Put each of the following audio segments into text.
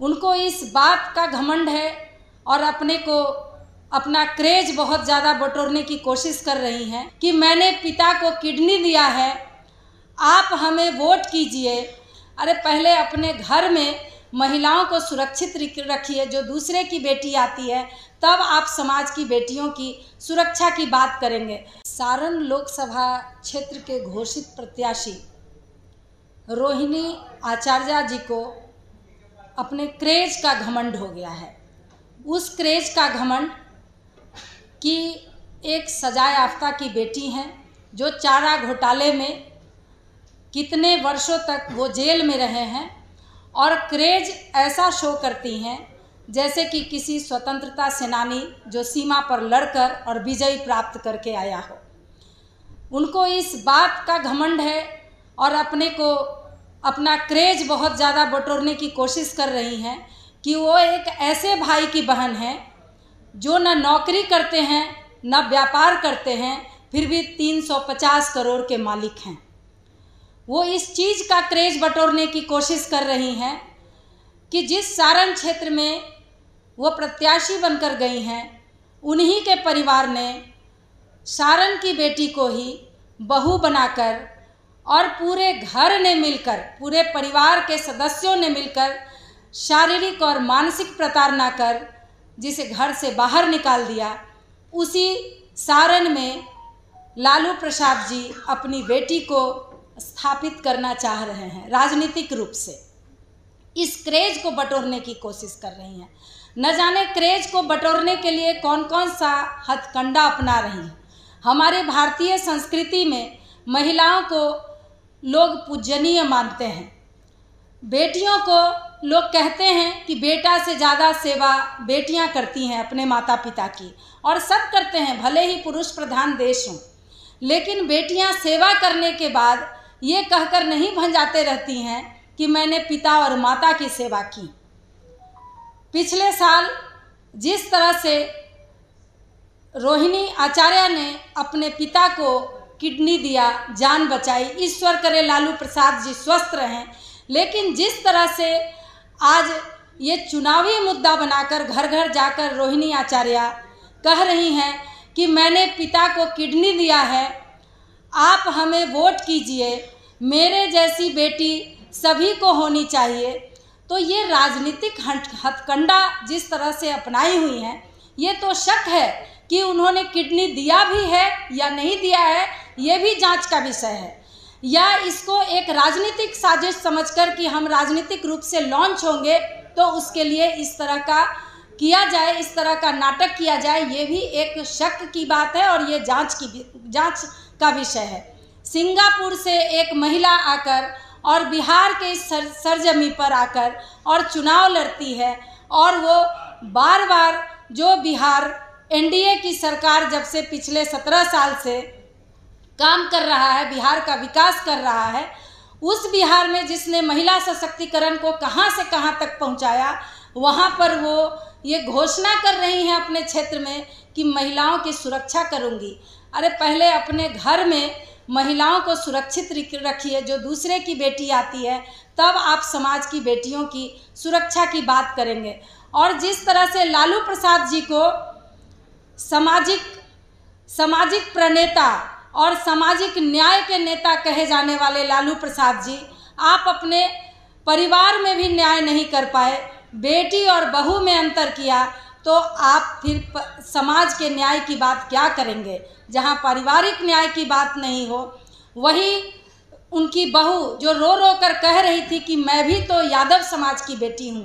उनको इस बात का घमंड है और अपने को अपना क्रेज बहुत ज़्यादा बटोरने की कोशिश कर रही हैं कि मैंने पिता को किडनी दिया है, आप हमें वोट कीजिए। अरे पहले अपने घर में महिलाओं को सुरक्षित रखिए, जो दूसरे की बेटी आती है तब आप समाज की बेटियों की सुरक्षा की बात करेंगे। सारण लोकसभा क्षेत्र के घोषित प्रत्याशी रोहिणी आचार्य जी को अपने क्रेज का घमंड हो गया है। उस क्रेज का घमंड कि एक सजा याफ्ता की बेटी हैं जो चारा घोटाले में कितने वर्षों तक वो जेल में रहे हैं, और क्रेज ऐसा शो करती हैं जैसे कि किसी स्वतंत्रता सेनानी जो सीमा पर लड़कर और विजय प्राप्त करके आया हो। उनको इस बात का घमंड है और अपने को अपना क्रेज बहुत ज़्यादा बटोरने की कोशिश कर रही हैं कि वो एक ऐसे भाई की बहन है जो न नौकरी करते हैं न व्यापार करते हैं, फिर भी 350 करोड़ के मालिक हैं। वो इस चीज़ का क्रेज बटोरने की कोशिश कर रही हैं कि जिस सारण क्षेत्र में वो प्रत्याशी बनकर गई हैं, उन्हीं के परिवार ने सारण की बेटी को ही बहू बनाकर और पूरे घर ने मिलकर, पूरे परिवार के सदस्यों ने मिलकर शारीरिक और मानसिक प्रताड़ना कर जिसे घर से बाहर निकाल दिया। उसी सारण में लालू प्रसाद जी अपनी बेटी को स्थापित करना चाह रहे हैं, राजनीतिक रूप से इस क्रेज को बटोरने की कोशिश कर रही हैं। न जाने क्रेज को बटोरने के लिए कौन कौन सा हथकंडा अपना रही हैं। हमारे भारतीय संस्कृति में महिलाओं को लोग पूजनीय मानते हैं। बेटियों को लोग कहते हैं कि बेटा से ज़्यादा सेवा बेटियां करती हैं अपने माता पिता की, और सब करते हैं, भले ही पुरुष प्रधान देश हों। लेकिन बेटियां सेवा करने के बाद ये कहकर नहीं भंजाते रहती हैं कि मैंने पिता और माता की सेवा की। पिछले साल जिस तरह से रोहिणी आचार्य ने अपने पिता को किडनी दिया, जान बचाई, ईश्वर करे लालू प्रसाद जी स्वस्थ रहें, लेकिन जिस तरह से आज ये चुनावी मुद्दा बनाकर घर घर जाकर रोहिणी आचार्य कह रही हैं कि मैंने पिता को किडनी दिया है, आप हमें वोट कीजिए, मेरे जैसी बेटी सभी को होनी चाहिए, तो ये राजनीतिक हथकंडा जिस तरह से अपनाई हुई हैं, ये तो शक है कि उन्होंने किडनी दिया भी है या नहीं दिया है, ये भी जांच का विषय है। या इसको एक राजनीतिक साजिश समझकर कि हम राजनीतिक रूप से लॉन्च होंगे तो उसके लिए इस तरह का किया जाए, इस तरह का नाटक किया जाए, ये भी एक शक की बात है और ये जांच का विषय है। सिंगापुर से एक महिला आकर और बिहार के इस सरजमी पर आकर और चुनाव लड़ती है, और वो बार बार जो बिहार एनडीए की सरकार जब से पिछले 17 साल से काम कर रहा है, बिहार का विकास कर रहा है, उस बिहार में जिसने महिला सशक्तिकरण को कहां से कहां तक पहुंचाया, वहां पर वो ये घोषणा कर रही हैं अपने क्षेत्र में कि महिलाओं की सुरक्षा करूंगी। अरे पहले अपने घर में महिलाओं को सुरक्षित रखिए, जो दूसरे की बेटी आती है तब आप समाज की बेटियों की सुरक्षा की बात करेंगे। और जिस तरह से लालू प्रसाद जी को सामाजिक प्रणेता और सामाजिक न्याय के नेता कहे जाने वाले लालू प्रसाद जी, आप अपने परिवार में भी न्याय नहीं कर पाए, बेटी और बहू में अंतर किया, तो आप फिर समाज के न्याय की बात क्या करेंगे। जहां पारिवारिक न्याय की बात नहीं हो, वही उनकी बहू जो रो रो कर कह रही थी कि मैं भी तो यादव समाज की बेटी हूं,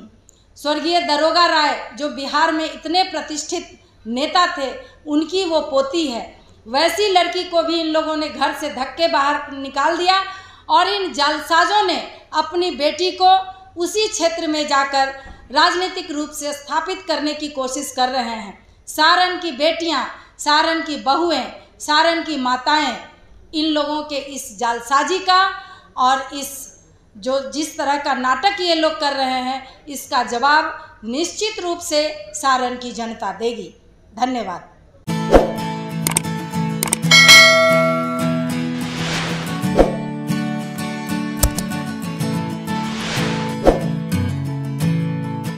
स्वर्गीय दरोगा राय जो बिहार में इतने प्रतिष्ठित नेता थे, उनकी वो पोती है। वैसी लड़की को भी इन लोगों ने घर से धक्के बाहर निकाल दिया, और इन जालसाजों ने अपनी बेटी को उसी क्षेत्र में जाकर राजनीतिक रूप से स्थापित करने की कोशिश कर रहे हैं। सारण की बेटियां, सारण की बहुएं, सारण की माताएं इन लोगों के इस जालसाजी का और इस जिस तरह का नाटक ये लोग कर रहे हैं, इसका जवाब निश्चित रूप से सारण की जनता देगी। धन्यवाद।